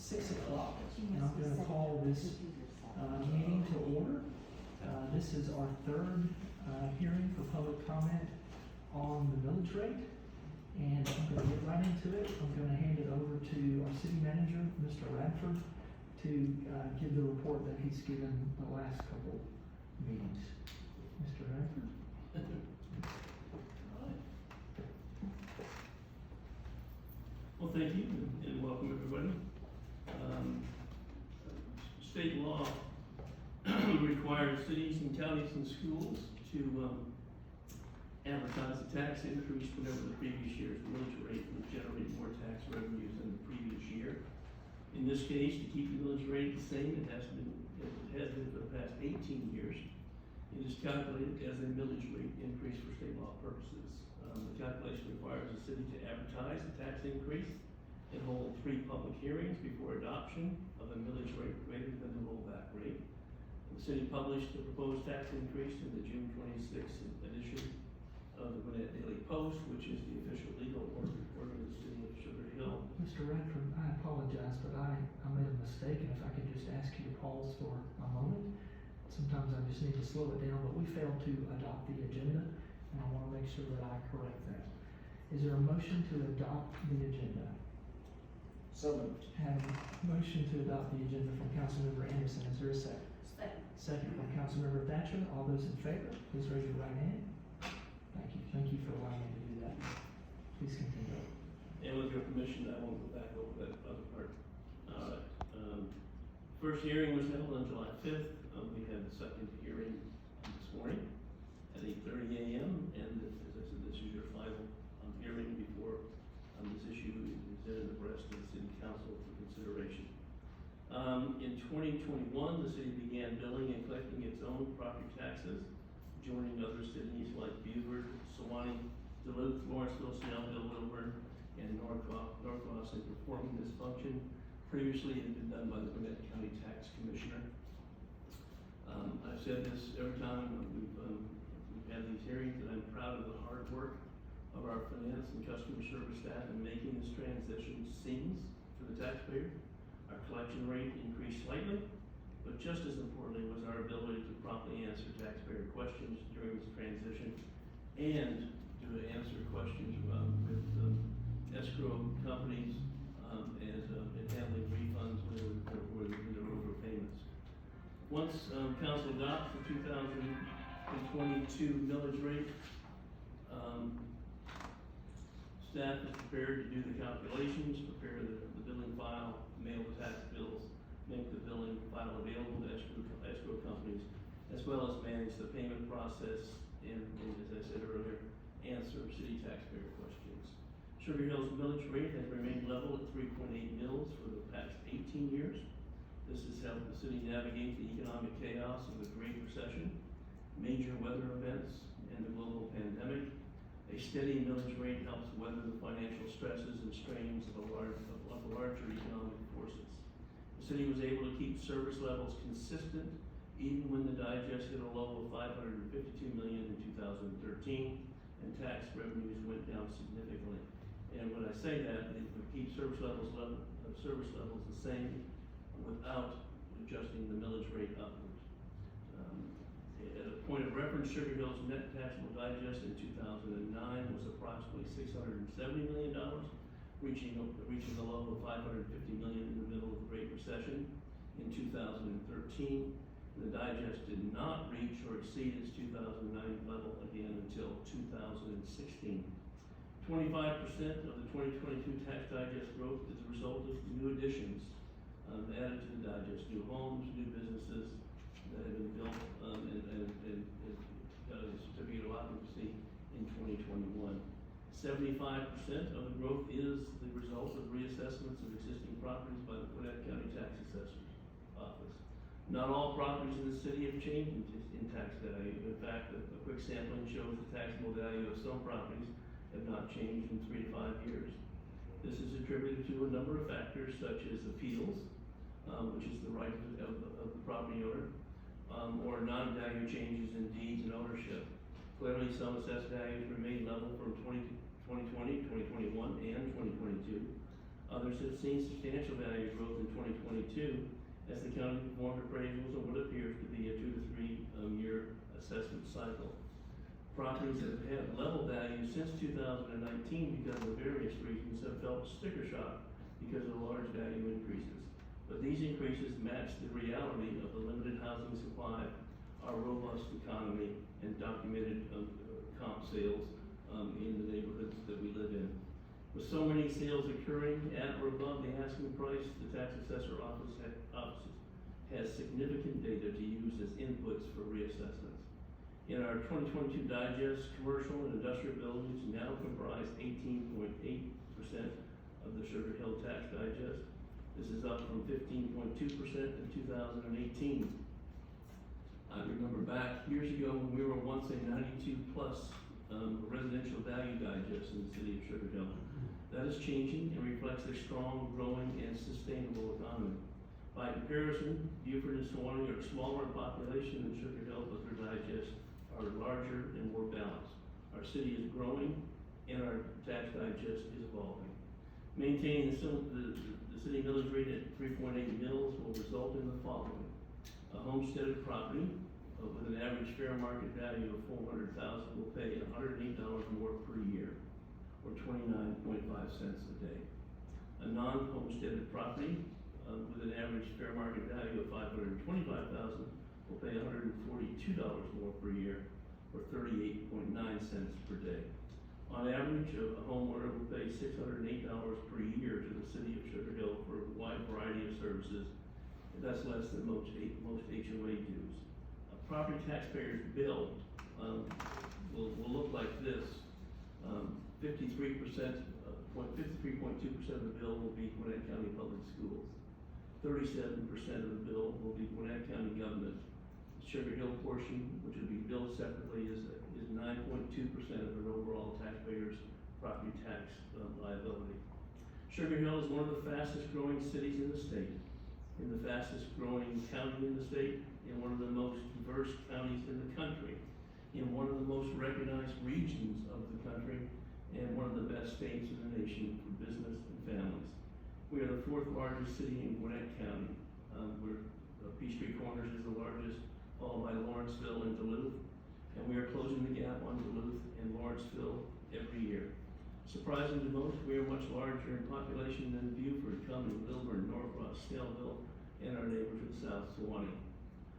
6 o'clock, and I'm going to call this meeting to order. This is our third hearing for public comment on the millage rate, and I'm going to get right into it. I'm going to hand it over to our city manager, Mr. Radford, to give the report that he's given the last couple meetings. Mr. Radford? Well, thank you, and welcome everybody. State law requires cities and counties and schools to advertise the tax increase whenever the previous year's millage rate would generate more tax revenues than the previous year. In this case, to keep the millage rate the same, it has been for the past 18 years. It is calculated as a millage rate increase for state law purposes. The calculation requires the city to advertise the tax increase and hold 3 public hearings before adoption of a millage rate greater than the rollback rate. The city published the proposed tax increase in the June 26th edition of the Gwinnett Daily Post, which is the official legal order of the city of Sugar Hill. Mr. Radford, I apologize, but I made a mistake, and if I could just ask you to pause for a moment. Sometimes I just need to slow it down, but we failed to adopt the agenda, and I want to make sure that I correct that. Is there a motion to adopt the agenda? So moved. Have a motion to adopt the agenda from Councilmember Anderson. Is there a second? Second. Second from Councilmember Thatcher. All those in favor, please raise your right hand. Thank you. Thank you for allowing me to do that. Please continue. And with your permission, I won't go back over that other part. First hearing was held on July 5th. We had the second hearing this morning at 8:30 a.m. And as I said, this is your final hearing before this issue is presented the rest of the city council for consideration. In 2021, the city began billing and collecting its own property taxes, joining other cities like Beaufort, Sewanee, Duluth, Lawrenceville, Snellville, Wilburn, and Norcross in performing this function. Previously, it had been done by the Gwinnett County Tax Commissioner. I've said this every time we've had these hearings, that I'm proud of the hard work of our finance and customer service staff in making this transition seamless for the taxpayer. Our collection rate increased slightly, but just as importantly was our ability to promptly answer taxpayer questions during this transition and to answer questions with escrow companies and handling refunds when there were overpayments. Once council adopts the 2022 millage rate, staff is prepared to do the calculations, prepare the billing file, mail the tax bills, make the billing file available to escrow companies, as well as manage the payment process and as I said earlier, answer city taxpayer questions. Sugar Hill's millage rate has remained level at 3.8 mils for the past 18 years. This has helped the city navigate the economic chaos of the Great Recession, major weather events, and the global pandemic. A steady millage rate helps weather the financial stresses and strains of larger economic forces. The city was able to keep service levels consistent even when the digest hit a low of $552 million in 2013, and tax revenues went down significantly. And when I say that, it would keep service levels the same without adjusting the millage rate upwards. At a point of reference, Sugar Hill's net taxable digest in 2009 was approximately $670 million, reaching a low of $550 million in the middle of the Great Recession. In 2013, the digest did not reach or exceed its 2009 level again until 2016. 25% of the 2022 tax digest growth is a result of new additions added to the digest, new homes, new businesses that have been built and got a certificate of occupancy in 2021. 75% of the growth is the result of reassessments of existing properties by the Gwinnett County Tax Assessor's Office. Not all properties in the city have changed in tax value. In fact, a quick sampling shows the taxable value of some properties have not changed in 3 to 5 years. This is attributed to a number of factors such as appeals, which is the right of the property owner, or non-value changes in deeds and ownership. Clearly, some assessed values remain level from 2020, 2021, and 2022. Others have seen substantial value growth in 2022, as the county performed appraisals of what appears to be a 2 to 3 year assessment cycle. Properties that have had level value since 2019 because of various reasons have felt sticker shock because of the large value increases. But these increases match the reality of the limited housing supply, our robust economy, and documented comp sales in the neighborhoods that we live in. With so many sales occurring at or above the asking price, the tax assessor office has significant data to use as inputs for reassessments. In our 2022 digest, commercial and industrial buildings now comprise 18.8% of the Sugar Hill tax digest. This is up from 15.2% in 2018. I remember back years ago when we were once a 92 plus residential value digest in the city of Sugar Hill. That is changing and reflects a strong, growing, and sustainable economy. By comparison, Beaufort and Sewanee are smaller in population than Sugar Hill, but their digests are larger and more balanced. Our city is growing, and our tax digest is evolving. Maintaining the city millage rate at 3.8 mils will result in the following: a homesteaded property with an average fair market value of $400,000 will pay $108 more per year, or 29.5 cents a day. A non-homesteaded property with an average fair market value of $525,000 will pay $142 more per year, or 38.9 cents per day. On average, a homeowner will pay $608 per year to the city of Sugar Hill for a wide variety of services. That's less than most HOA dues. A property taxpayer's bill will look like this. 53.2% of the bill will be Gwinnett County Public Schools. 37% of the bill will be Gwinnett County government. The Sugar Hill portion, which will be billed separately, is 9.2% of the overall taxpayers' property tax liability. Sugar Hill is one of the fastest growing cities in the state, in the fastest growing county in the state, in one of the most diverse counties in the country, in one of the most recognized regions of the country, and one of the best states in the nation for business and families. We are the 4th largest city in Gwinnett County. Peachtree Corners is the largest, followed by Lawrenceville and Duluth, and we are closing the gap on Duluth and Lawrenceville every year. Surprising to most, we are much larger in population than Beaufort, Cumming, Lilburn, North Ross, Scaleville, and our neighbors in South Sewanee.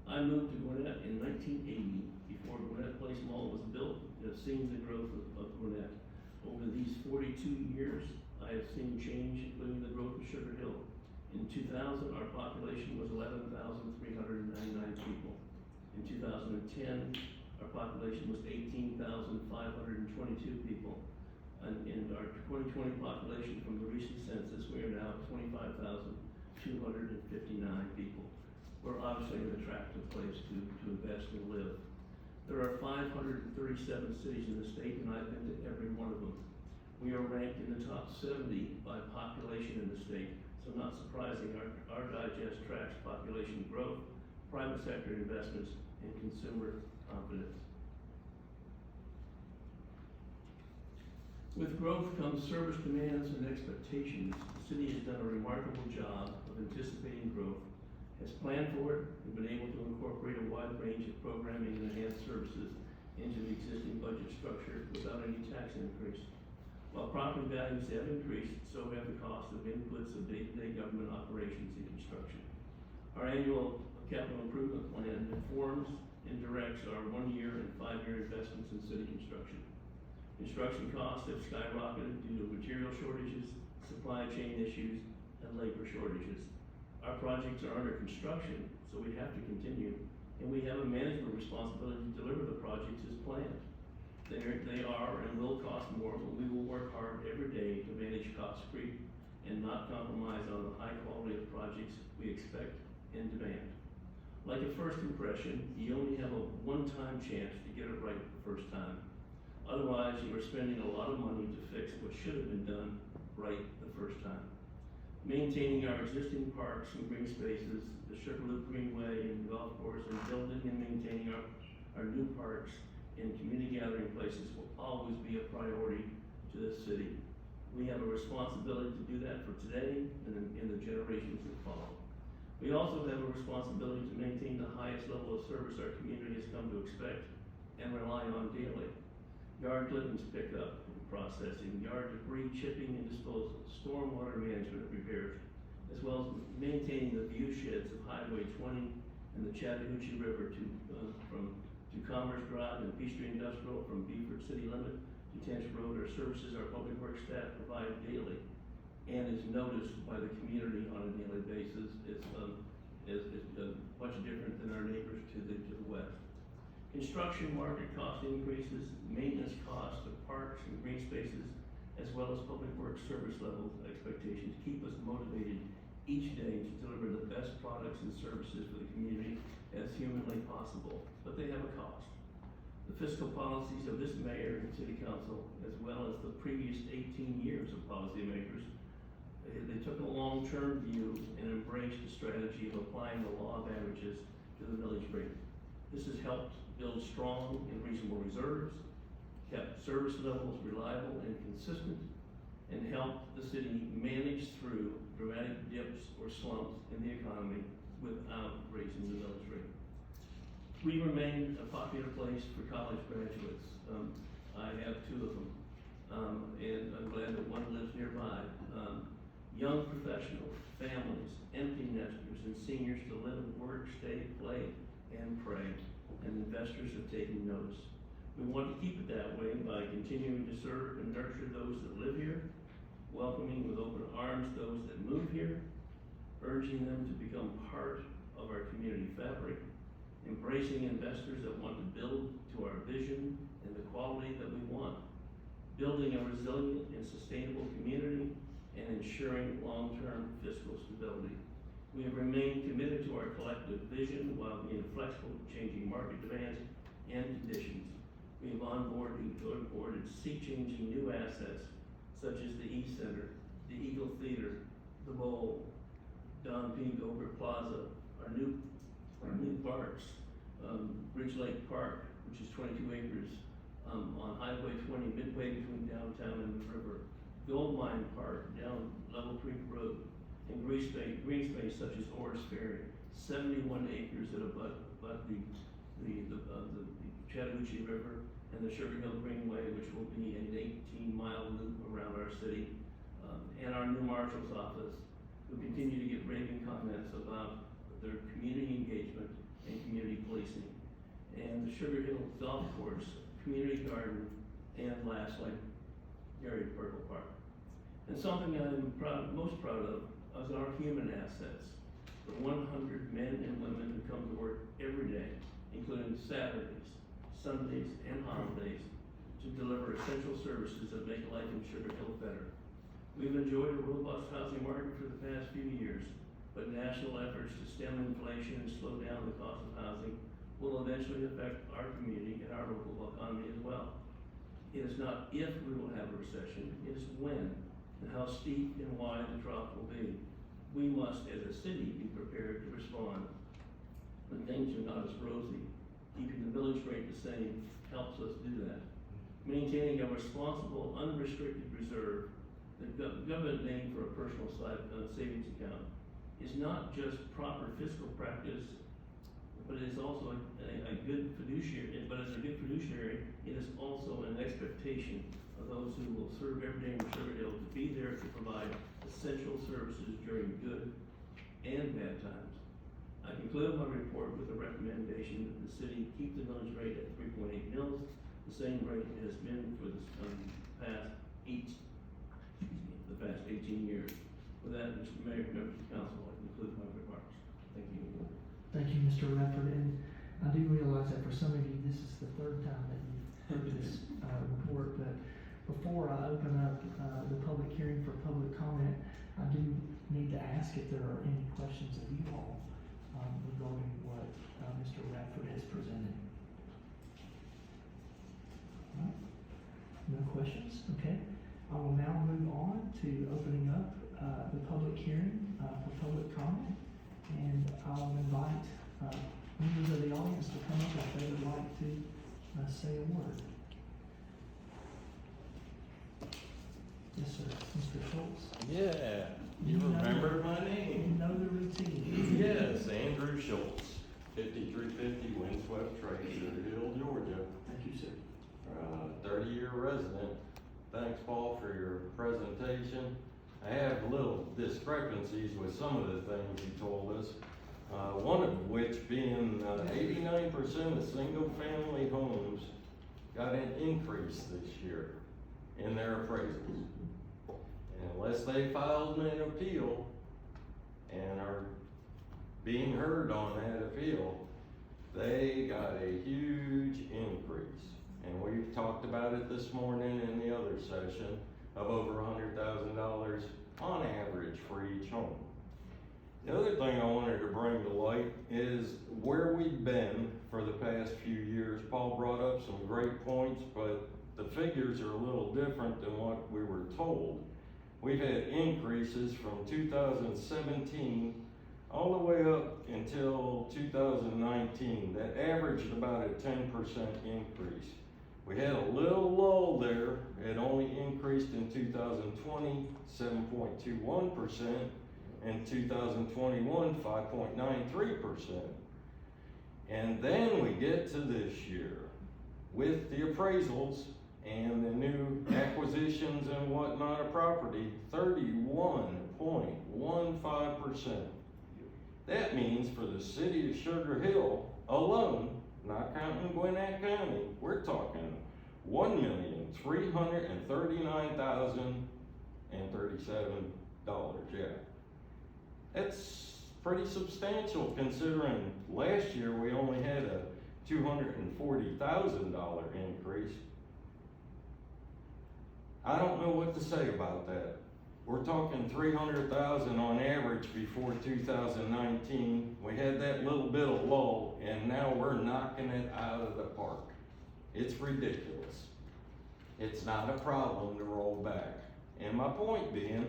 I moved to Gwinnett in 1980. Before Gwinnett Place Mall was built, I have seen the growth of Gwinnett. Over these 42 years, I have seen change, including the growth of Sugar Hill. In 2000, our population was 11,399 people. In 2010, our population was 18,522 people. And in our 2020 population from the recent census, we are now 25,259 people. We're obviously an attractive place to invest and live. There are 537 cities in the state, and I've been to every one of them. We are ranked in the top 70 by population in the state, so not surprising, our digest tracks population growth, private sector investments, and consumer confidence. With growth comes service demands and expectations. The city has done a remarkable job of anticipating growth, has planned for it, and been able to incorporate a wide range of programming and enhanced services into the existing budget structure without any tax increase. While property values have increased, so have the cost of inputs of day-to-day government operations and construction. Our annual capital improvement plan informs and directs our 1-year and 5-year investments in city construction. Construction costs have skyrocketed due to material shortages, supply chain issues, and labor shortages. Our projects are under construction, so we have to continue, and we have a management responsibility to deliver the projects as planned. They are and will cost more, but we will work hard every day to manage cost creep and not compromise on the high quality of projects we expect and demand. Like a first impression, you only have a one-time chance to get it right the first time. Otherwise, you are spending a lot of money to fix what should have been done right the first time. Maintaining our existing parks and green spaces, the Sugarloop Greenway and golf course, and building and maintaining our new parks and community gathering places will always be a priority to this city. We have a responsibility to do that for today and in the generations that follow. We also have a responsibility to maintain the highest level of service our community has come to expect and rely on daily. Yard clippings pickup and processing, yard debris chipping and disposal, stormwater management repairs, as well as maintaining the view sheds of Highway 20 and the Chattahoochee River to Commerce Drive and Peachtree Industrial, from Beaufort City Limit to Tench Road, are services our public works staff provide daily and is noticed by the community on a daily basis. It's much different than our neighbors to the west. Construction market cost increases, maintenance costs of parks and green spaces, as well as public works service level expectations keep us motivated each day to deliver the best products and services for the community as humanly possible, but they have a cost. The fiscal policies of this mayor and city council, as well as the previous 18 years of policymakers, they took a long-term view and embraced the strategy of applying the law of averages to the millage rate. This has helped build strong and reasonable reserves, kept service levels reliable and consistent, and helped the city manage through dramatic dips or slumps in the economy without raising the millage rate. We remain a popular place for college graduates. I have two of them, and I'm glad that one lives nearby. Young professionals, families, empty nesters, and seniors to live, work, stay, play, and pray, and investors have taken notice. We want to keep it that way by continuing to serve and nurture those that live here, welcoming with open arms those that move here, urging them to become part of our community fabric, embracing investors that want to build to our vision and the quality that we want, building a resilient and sustainable community, and ensuring long-term fiscal stability. We have remained committed to our collective vision while being flexible to changing market demands and conditions. We have onboarded sea-changing new assets such as the East Center, the Eagle Theater, the Bowl, Don P. Gilbert Plaza, our new parks, Ridge Lake Park, which is 22 acres on Highway 20, midway between downtown and the river, Gold Mine Park down Level Creek Road, and green space such as Orr's Ferry, 71 acres that abut the Chattahoochee River, and the Sugar Hill Greenway, which will be an 18-mile loop around our city, and our new marshal's office, who continue to get raving comments about their community engagement and community policing, and the Sugar Hill Golf Course, community garden, and lastly, Gary Purple Park. And something I'm most proud of is our human assets. The 100 men and women who come to work every day, including Saturdays, Sundays, and holidays, to deliver essential services that make life in Sugar Hill better. We've enjoyed a robust housing market for the past few years, but national efforts to stem inflation and slow down the cost of housing will eventually affect our community and our local economy as well. It is not if we will have a recession, it is when, and how steep and wide the drop will be. We must, as a city, be prepared to respond when things are not as rosy. Keeping the millage rate the same helps us do that. Maintaining a responsible, unrestricted reserve, the government name for a personal savings account, is not just proper fiscal practice, but it is also a good fiduciary. But as a good fiduciary, it is also an expectation of those who will serve every day in Sugar Hill to be there to provide essential services during good and bad times. I conclude my report with a recommendation that the city keep the millage rate at 3.8 mils, the same rate it has been for the past 18 years. With that, Mr. Mayor, members of the council, I conclude my remarks. Thank you. Thank you, Mr. Radford, and I do realize that for some of you, this is the third time that you've heard this report, but before I open up the public hearing for public comment, I do need to ask if there are any questions of you all regarding what Mr. Radford has presented. All right. No questions? Okay. I will now move on to opening up the public hearing for public comment. And I'll invite members of the audience to come up if they would like to say a word. Yes, sir. Mr. Schultz. Yeah, you remember my name. You know the routine. Yes. Schultz, 5350 Windswept Trace, Sugar Hill, Georgia. Thank you, sir. 30-year resident. Thanks, Paul, for your presentation. I have little discrepancies with some of the things you told us. One of which being 89% of single-family homes got an increase this year in their appraisals. And unless they filed an appeal and are being heard on that appeal, they got a huge increase. And we've talked about it this morning in the other session of over $100,000 on average for each home. The other thing I wanted to bring to light is where we've been for the past few years. Paul brought up some great points, but the figures are a little different than what we were told. We've had increases from 2017 all the way up until 2019 that averaged about a 10% increase. We had a little lull there. It only increased in 2020, 7.21%, and 2021, 5.93%. And then we get to this year with the appraisals and the new acquisitions and whatnot of property, 31.15%. That means for the city of Sugar Hill alone, not counting Gwinnett County, we're talking $1,339,037. Yeah, that's pretty substantial considering last year we only had a $240,000 increase. I don't know what to say about that. We're talking $300,000 on average before 2019. We had that little bit of lull, and now we're knocking it out of the park. It's ridiculous. It's not a problem to roll back. And my point being,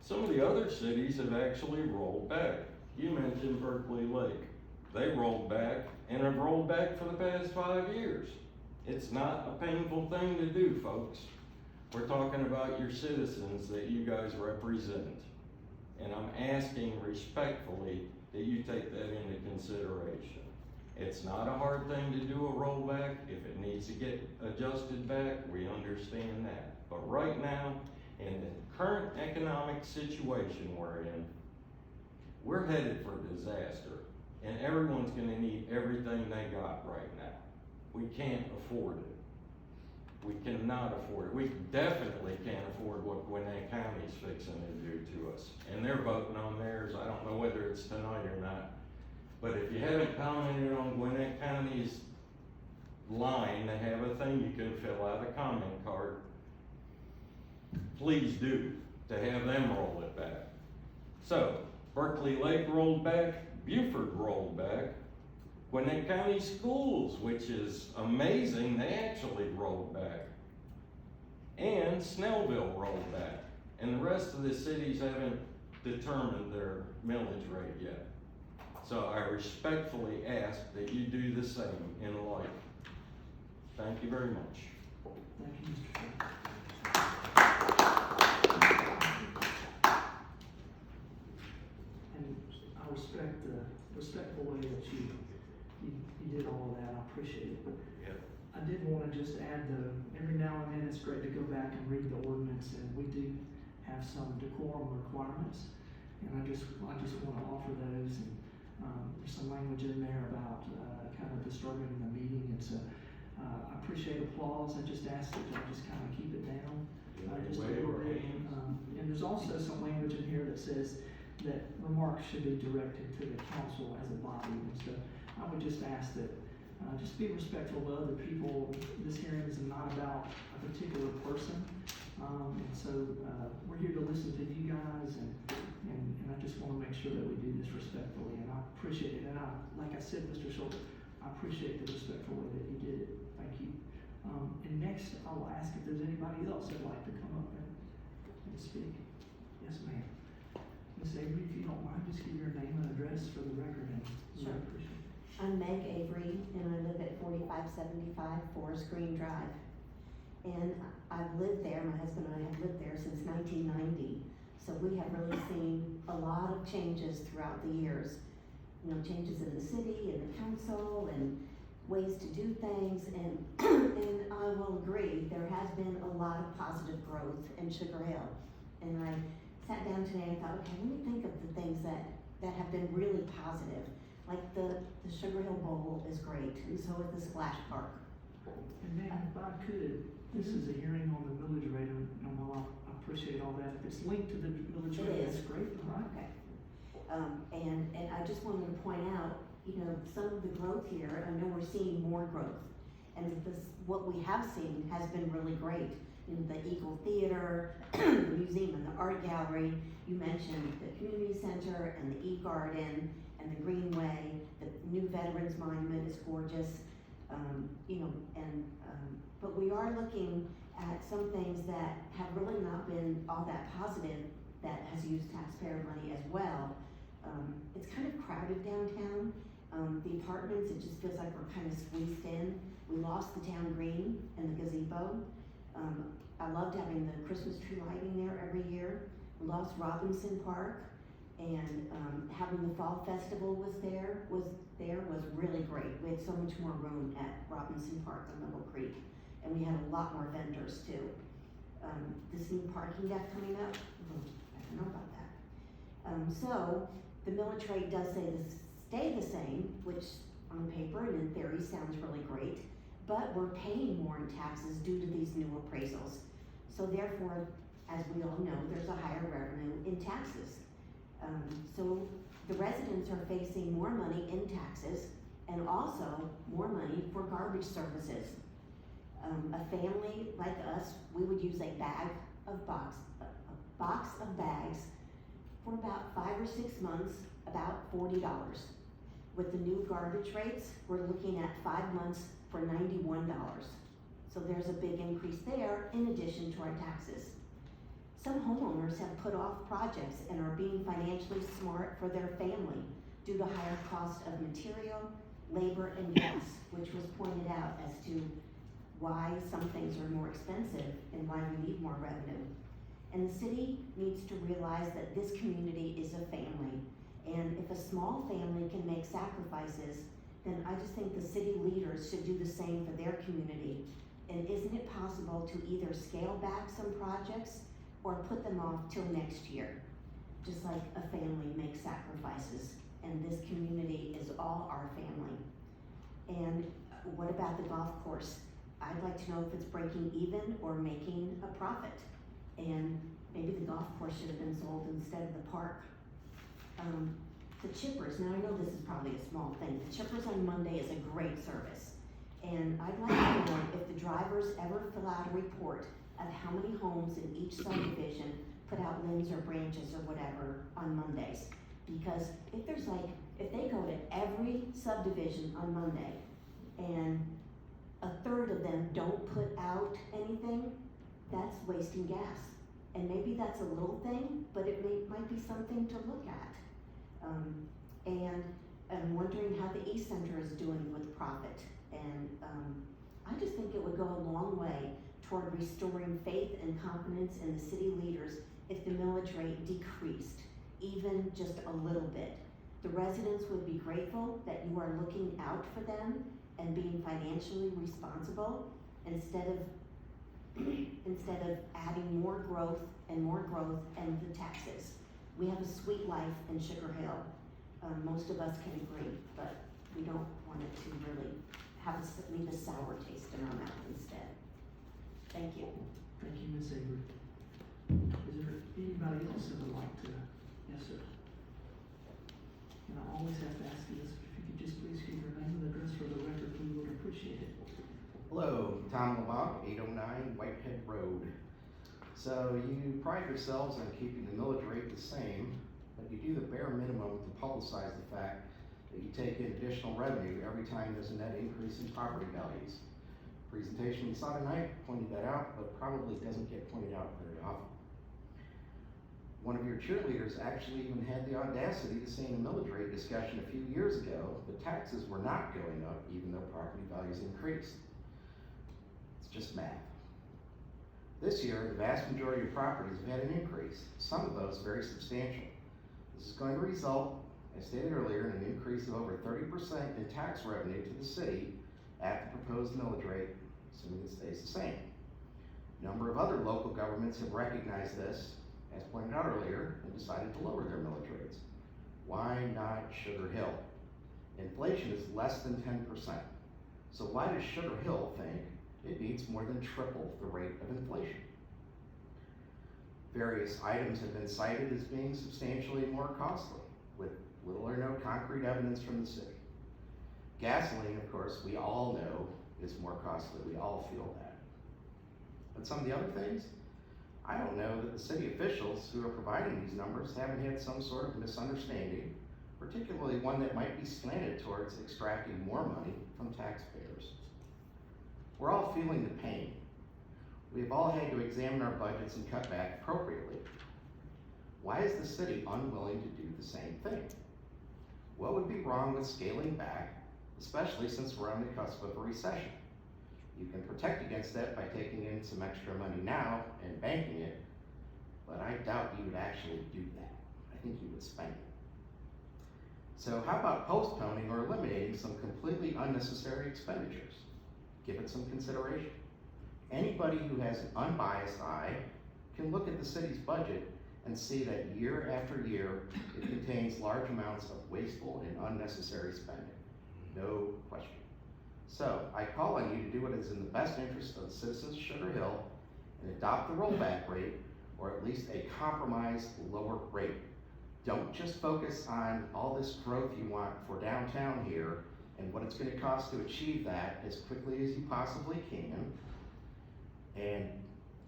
some of the other cities have actually rolled back. You mentioned Berkeley Lake. They rolled back and have rolled back for the past 5 years. It's not a painful thing to do, folks. We're talking about your citizens that you guys represent. And I'm asking respectfully that you take that into consideration. It's not a hard thing to do a rollback. If it needs to get adjusted back, we understand that. But right now, in the current economic situation we're in, we're headed for disaster. And everyone's gonna need everything they got right now. We can't afford it. We cannot afford it. We definitely can't afford what Gwinnett County's fixing to do to us. And they're voting on theirs. I don't know whether it's tonight or not. But if you haven't commented on Gwinnett County's line, they have a thing you can fill out a comment card. Please do, to have them roll it back. So, Berkeley Lake rolled back, Buford rolled back, Gwinnett County Schools, which is amazing, they actually rolled back. And Snellville rolled back. And the rest of the cities haven't determined their millage rate yet. So I respectfully ask that you do the same in life. Thank you very much. Thank you, Mr. Chair. And I respect the respectful way that you did all of that. I appreciate it. Yep. I did want to just add every now and then it's great to go back and read the ordinance, and we do have some decorum requirements, and I just want to offer those. And there's some language in there about kind of disturbing the meeting, and so I appreciate applause. I just ask that y'all just kind of keep it down just a little bit. And there's also some language in here that says that remarks should be directed to the council as a body, and so I would just ask that just be respectful of other people. This hearing is not about a particular person, and so we're here to listen to you guys, and I just want to make sure that we do this respectfully, and I appreciate it. And like I said, Mr. Schultz, I appreciate the respectful way that you did it. Thank you. And next, I will ask if there's anybody else that'd like to come up and speak. Yes, ma'am. Ms. Avery, if you don't mind, just give your name and address for the record, and Sure. I appreciate it. I'm Meg Avery, and I live at 4575 Forest Green Drive. And I've lived there, my husband and I have lived there since 1990. So we have really seen a lot of changes throughout the years. you know, changes in the city and the council and ways to do things, and, and I will agree, there has been a lot of positive growth in Sugar Hill. And I sat down today and thought, okay, let me think of the things that have been really positive. Like the Sugar Hill Bowl is great, and so is the Splash Park. And then if I could, this is a hearing on the millage rate, and while I appreciate all that, if it's linked to the millage It rate, is. that's great, all right? Okay. And I just wanted to point out, you know, some of the growth here, I know we're seeing more growth. And what we have seen has been really great. You know, the Eagle Theater, the museum and the art gallery, you mentioned the community center and the E-Garden and the Greenway, the new Veterans Monument is gorgeous. You know, but we are looking at some things that have really not been all that positive that has used taxpayer money as well. It's kind of crowded downtown. The apartments, it just feels like we're kind of squeezed in. We lost the town green and the gazebo. I loved having the Christmas tree lighting there every year. We lost Robinson Park, and having the fall festival was really great. We had so much more room at Robinson Park on Little Creek, and we had a lot more vendors too. This new parking deck coming up, I don't know about that. So the millage rate does stay the same, which on paper and in theory sounds really great, but we're paying more in taxes due to these new appraisals. So therefore, as we all know, there's a higher revenue in taxes. So the residents are facing more money in taxes and also more money for garbage services. A family like us, we would use a box of bags for about 5 or 6 months, about $40. With the new garbage rates, we're looking at 5 months for $91. So there's a big increase there in addition to our taxes. Some homeowners have put off projects and are being financially smart for their family due to higher cost of material, labor, and gas, which was pointed out as to why some things are more expensive and why we need more revenue. And the city needs to realize that this community is a family. And if a small family can make sacrifices, then I just think the city leaders should do the same for their community. And isn't it possible to either scale back some projects or put them off till next year? Just like a family makes sacrifices, and this community is all our family. And what about the golf course? I'd like to know if it's breaking even or making a profit. And maybe the golf course should have been sold instead of the park. The chippers, now I know this is probably a small thing, the chippers on Monday is a great service. And I'd like to know if the drivers ever fill out a report of how many homes in each subdivision put out limbs or branches or whatever on Mondays. Because if they go to every subdivision on Monday and a third of them don't put out anything, that's wasting gas. And maybe that's a little thing, but it might be something to look at. And I'm wondering how the East Center is doing with profit. And I just think it would go a long way toward restoring faith and confidence in the city leaders if the millage rate decreased, even just a little bit. The residents would be grateful that you are looking out for them and being financially responsible instead of adding more growth and the taxes. We have a sweet life in Sugar Hill. Most of us can agree, but we don't want it to really leave a sour taste in our mouth instead. Thank you. Thank you, Ms. Avery. Is there anybody else that would like to? Yes, sir. And I always have to ask you this, if you could just please give your name and address for the record, we would appreciate it. Hello, Tom Lamont, 809 Whitehead Road. So you pride yourselves on keeping the millage rate the same, but you do the bare minimum to publicize the fact that you take in additional revenue every time there's a net increase in property values. Presentation we saw tonight pointed that out, but probably doesn't get pointed out very often. One of your cheerleaders actually even had the audacity to say in a millage rate discussion a few years ago that taxes were not going up even though property values increased. It's just math. This year, the vast majority of properties have had an increase, some of those very substantial. This is going to result I stated earlier, an increase of over 30% in tax revenue to the city at the proposed millage rate, assuming it stays the same. A number of other local governments have recognized this, as pointed out earlier, and decided to lower their millage rates. Why not Sugar Hill? Inflation is less than 10%. So why does Sugar Hill think it needs more than triple the rate of inflation? Various items have been cited as being substantially more costly, with little or no concrete evidence from the city. Gasoline, of course, we all know is more costly. We all feel that. But some of the other things, I don't know that the city officials who are providing these numbers haven't had some sort of misunderstanding, particularly one that might be slanted towards extracting more money from taxpayers. We're all feeling the pain. We've all had to examine our budgets and cut back appropriately. Why is the city unwilling to do the same thing? What would be wrong with scaling back, especially since we're on the cusp of a recession? You can protect against that by taking in some extra money now and banking it, but I doubt you would actually do that. I think you would spend it. So how about postponing or eliminating some completely unnecessary expenditures? Give it some consideration. Anybody who has an unbiased eye can look at the city's budget and see that year after year, it contains large amounts of wasteful and unnecessary spending. No question. So I call on you to do what is in the best interest of the citizens of Sugar Hill and adopt the rollback rate, or at least a compromised lower rate. Don't just focus on all this growth you want for downtown here and what it's going to cost to achieve that as quickly as you possibly can. And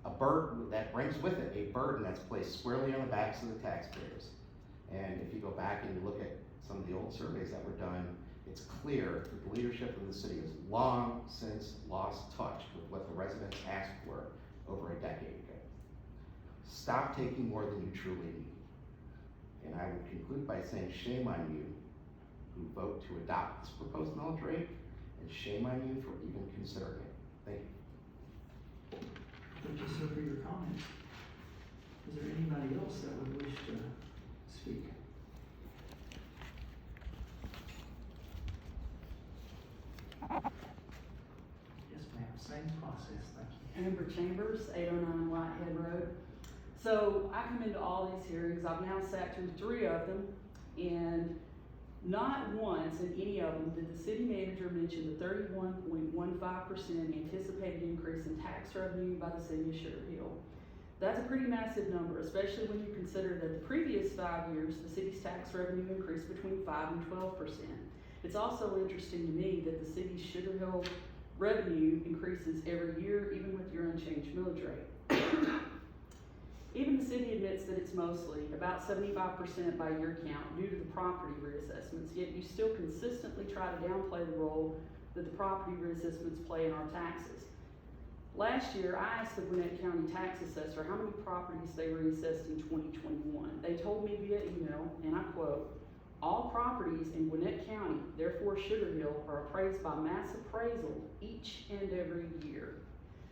a burden that brings with it a burden that's placed squarely on the backs of the taxpayers. And if you go back and you look at some of the old surveys that were done, it's clear that the leadership of the city has long since lost touch with what the residents asked for over a decade ago. Stop taking more than you truly need. And I would conclude by saying shame on you who vote to adopt this proposed millage rate, and shame on you for even considering it. Thank you. Thank you, sir, for your comments. Is there anybody else that would wish to speak? Yes, ma'am, same process, thank you. Amber Chambers, 809 Whitehead Road. So I come into all these hearings, I've now sat through 3 of them, and not once in any of them did the city manager mention the 31.15% anticipated increase in tax revenue by the city of Sugar Hill. That's a pretty massive number, especially when you consider that the previous 5 years, the city's tax revenue increased between 5 and 12%. It's also interesting to me that the city's Sugar Hill revenue increases every year, even with your unchanged millage rate. Even the city admits that it's mostly about 75% by your count due to the property reassessments, yet you still consistently try to downplay the role that the property reassessments play in our taxes. Last year, I asked the Gwinnett County tax assessor how many properties they reassessed in 2021. They told me via email, and I quote, "All properties in Gwinnett County, therefore Sugar Hill, are appraised by mass appraisal each and every year."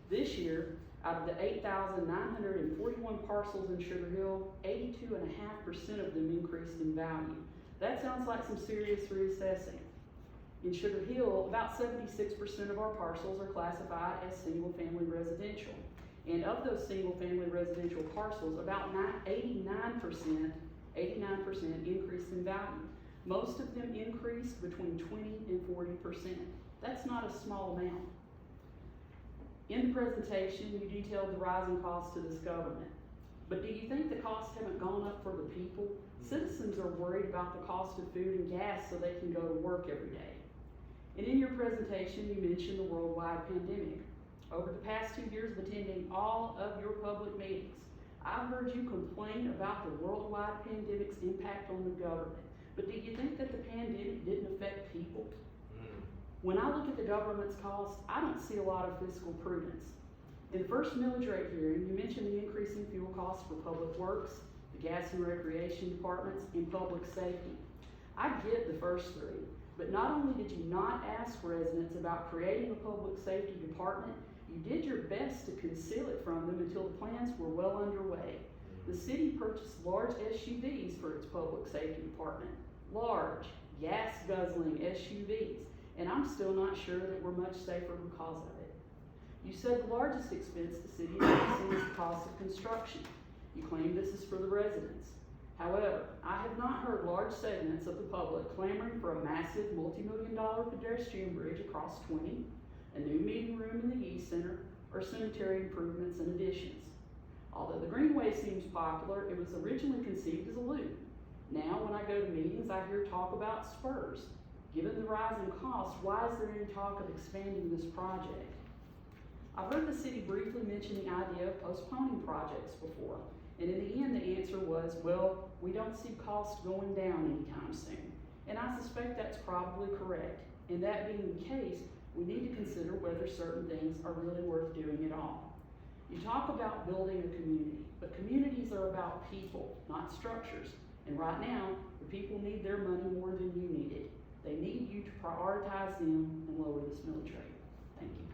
This year, out of the 8,941 parcels in Sugar Hill, 82.5% of them increased in value. That sounds like some serious reassessing. In Sugar Hill, about 76% of our parcels are classified as single-family residential. And of those single-family residential parcels, about 89% increased in value. Most of them increased between 20 and 40%. That's not a small amount. In the presentation, you detailed the rising costs to this government. But do you think the costs haven't gone up for the people? Citizens are worried about the cost of food and gas so they can go to work every day. And in your presentation, you mentioned the worldwide pandemic. Over the past 2 years of attending all of your public meetings, I've heard you complain about the worldwide pandemic's impact on the government. But do you think that the pandemic didn't affect people? When I look at the government's costs, I don't see a lot of fiscal prudence. In the first millage rate hearing, you mentioned the increasing fuel costs for public works, the gas and recreation departments, and public safety. I get the first 3, but not only did you not ask residents about creating a public safety department, you did your best to conceal it from them until the plans were well underway. The city purchased large SUVs for its public safety department. large, gas guzzling SUVs, and I'm still not sure that we're much safer because of it. You said the largest expense the city is facing is the cost of construction. You claim this is for the residents. However, I have not heard large segments of the public clamoring for a massive multi-million-dollar pedestrian bridge across 20, a new meeting room in the East Center, or cemetery improvements and additions. Although the Greenway seems popular, it was originally conceived as a loop. Now, when I go to meetings, I hear talk about spurs. Given the rise in cost, why is there any talk of expanding this project? I've heard the city briefly mention the idea of postponing projects before, and in the end, the answer was, well, we don't see costs going down anytime soon. And I suspect that's probably correct. And that being the case, we need to consider whether certain things are really worth doing at all. You talk about building a community, but communities are about people, not structures. And right now, the people need their money more than you need it. They need you to prioritize them and lower this millage rate. Thank you.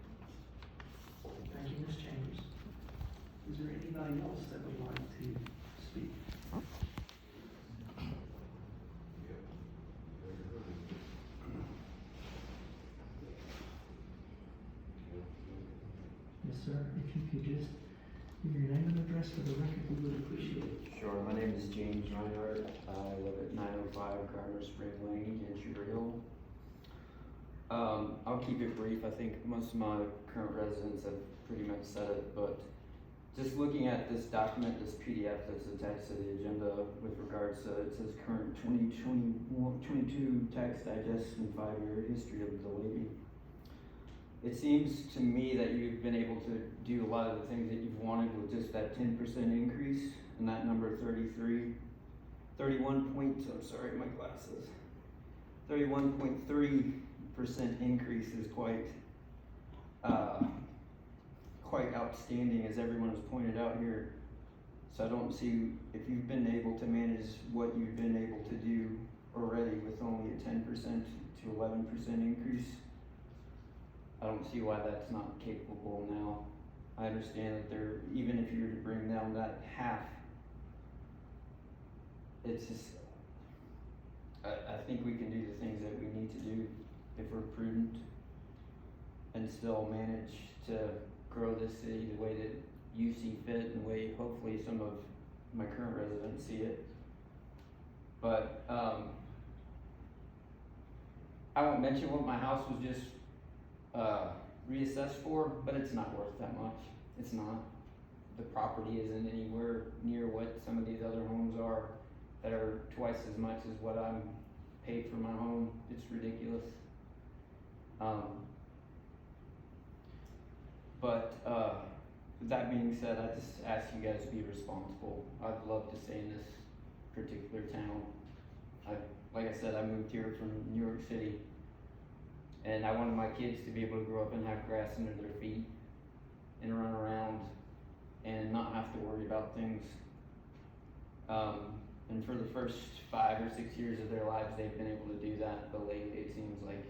Thank you, Ms. Chambers. Is there anybody else that would like to speak? Yes, sir. If you could just give your name and address for the record, we would appreciate it. Sure, my name is James Reinhardt. I live at 905 Garner Spring Lane in Sugar Hill. I'll keep it brief. I think most of my current residents have pretty much said it, but just looking at this document, this PDF that's attached to the agenda with regards to, it says current 2022 tax digest and 5-year history of the levy. It seems to me that you've been able to do a lot of the things that you've wanted with just that 10% increase and that number 31 I'm sorry, my glasses. 31.3% increase is quite outstanding, as everyone has pointed out here. So I don't see, if you've been able to manage what you've been able to do already with only a 10% to 11% increase, I don't see why that's not capable now. I understand that there, even if you were to bring down that half, it's just, I think we can do the things that we need to do if we're prudent and still manage to grow this city the way that you see fit and the way hopefully some of my current residents see it. But I won't mention what my house was just reassessed for, but it's not worth that much. It's not. The property isn't anywhere near what some of these other homes are that are twice as much as what I'm paid for my home. It's ridiculous. But with that being said, I just ask you guys to be responsible. I'd love to stay in this particular town. Like I said, I moved here from New York City, and I wanted my kids to be able to grow up and have grass under their feet and run around and not have to worry about things. And for the first 5 or 6 years of their lives, they've been able to do that, but lately it seems like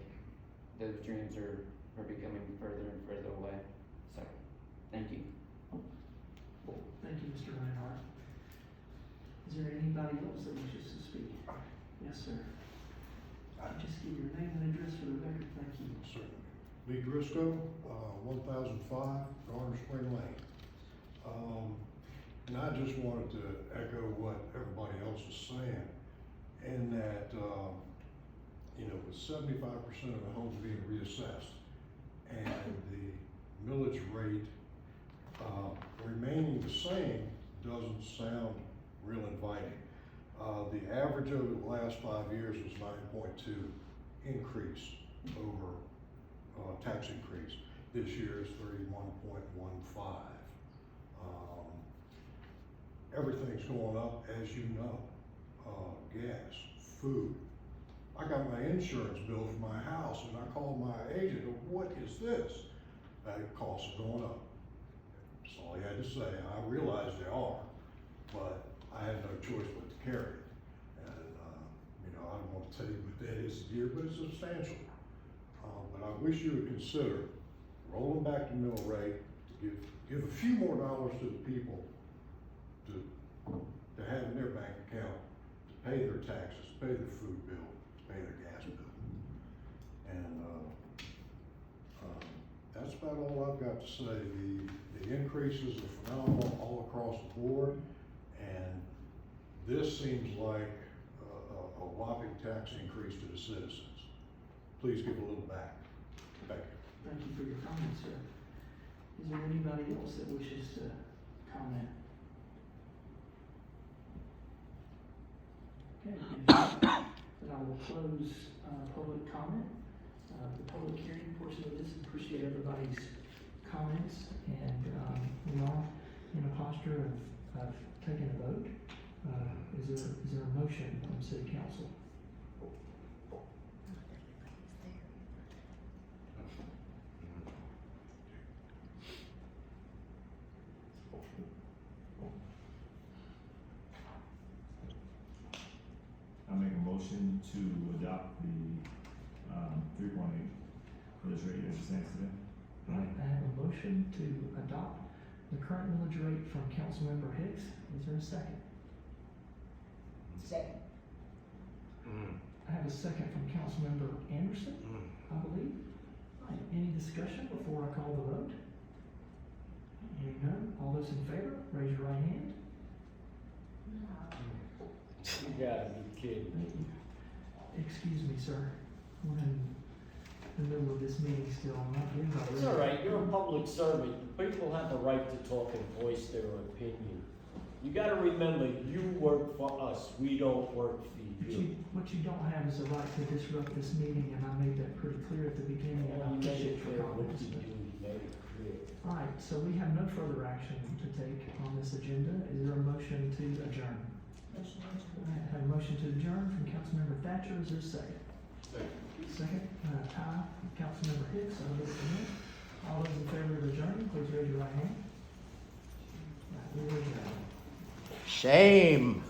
those dreams are becoming further and further away. So, thank you. Thank you, Mr. Reinhardt. Is there anybody else that wishes to speak? Yes, sir. Just give your name and address for the record. Thank you. Certainly. Lee Driscoll, 1005 Garner Spring Lane. And I just wanted to echo what everybody else is saying, in that, with 75% of the homes being reassessed and the millage rate remaining the same doesn't sound real inviting. The average over the last 5 years was 9.2 increase over tax increase. This year is 31.15. Everything's going up, as you know. Gas, food. I got my insurance bill for my house, and I called my agent, what is this? Costs are going up. That's all he had to say. I realize they are, but I had no choice but to carry it. And, I don't want to tell you what that is a year, but it's substantial. But I wish you would consider rolling back the mill rate to give a few more dollars to the people to have in their bank account to pay their taxes, pay their food bill, pay their gas bill. And, that's about all I've got to say. The increases are phenomenal all across the board, and this seems like a whopping tax increase to the citizens. Please give a little back. Thank you. Thank you for your comments, sir. Is there anybody else that wishes to comment? Okay, then I will close, public comment. The public hearing portion of this, appreciate everybody's comments, and, we are in a posture of taking a vote. Is there a motion from city council? I make a motion to adopt the, 3.8 millage rate as it stands today. All right, I have a motion to adopt the current millage rate from Councilmember Hicks. Is there a second? Second. I have a second from Councilmember Anderson, I believe. All right, any discussion before I call the vote? Hearing none, all those in favor, raise your right hand. You gotta be kidding. Thank you. Excuse me, sir. We're in the middle of this meeting still. I'm not getting my. It's all right, you're a public servant. People have the right to talk and voice their opinion. You gotta remember, you work for us, we don't work for you. What you don't have is the right to disrupt this meeting, and I made that pretty clear at the beginning, and I You made appreciate it your clear what comments. you do, you made it clear. All right, so we have no further action to take on this agenda. Is there a motion to adjourn? All right, I have a motion to adjourn from Councilmember Thatcher. Is there a second? Second, Ty, from Councilmember Hicks. I'll vote for him. All those in favor of adjourning, please raise your right hand. All right, we are adjourned. Shame.